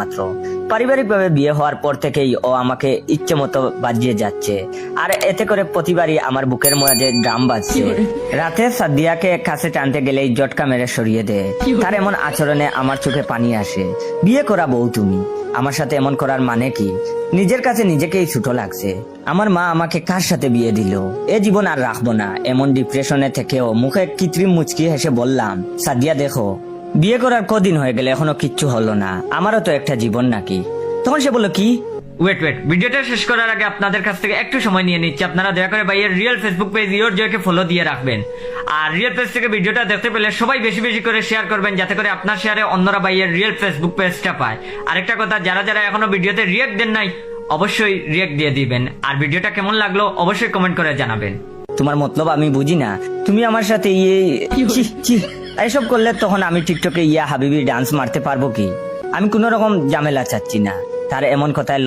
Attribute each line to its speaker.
Speaker 1: মাত্র। পারিবারিকভাবে বিয়ে হওয়ার পর থেকেই ও আমাকে ইচ্ছে মতো বাজিয়ে যাচ্ছে, আর এতে করে প্রতিবারই আমার বুকের মাঝে ড্রাম বাজছে। রাতে সাদিয়াকে কাছে টানতে গেলেই জটকা মেরে সরিয়ে দেয়। তার এমন আচরণে আমার চোখে পানি আসে। বিয়ে করা বউ তুমি, আমার সাথে এমন করার মানে কি? নিজের কাছে নিজেকেই ছোট লাগছে। আমার মা আমাকে কার সাথে বিয়ে দিল? এ জীবন আর রাখবো না। এমন ডিপ্রেশনে থেকেও মুখে কৃত্রিম মুচকি হেসে বললাম, সাদিয়া দেখো, বিয়ে করার কদিন হয়ে গেলে এখনো কিচ্ছু হলো না, আমারও তো একটা জীবন নাকি। তখন সে বলল, কি? ওয়েট, ভিডিওটা শেষ করার আগে আপনাদের কাছ থেকে একটু সময় নিয়ে নিচ্ছি। আপনারা দয়া করে ভাইয়ের রিয়েল ফেসবুক পেজ ইয়োর জয়কে ফলো দিয়ে রাখবেন। আর রিয়েল পেজ থেকে ভিডিওটা দেখতে পেলে সবাই বেশি বেশি করে শেয়ার করবেন, যাতে করে আপনার শেয়ারে অন্যরা ভাইয়ের রিয়েল ফেসবুক পেজটা পায়। আরেকটা কথা, যারা যারা এখনো ভিডিওতে রিয়েক্ট দেন নাই, অবশ্যই রিয়েক্ট দিয়ে দিবেন। আর ভিডিওটা কেমন লাগলো অবশ্যই কমেন্ট করে জানাবেন। তোমার মতলব আমি বুঝি না, তুমি আমার সাথে এসব করলে তখন আমি টিকটকে ইয়া হাবিবি ডান্স মারতে পারবো কি? আমি কোন রকম ঝামেলা চাচ্ছি না। তার এমন কথায়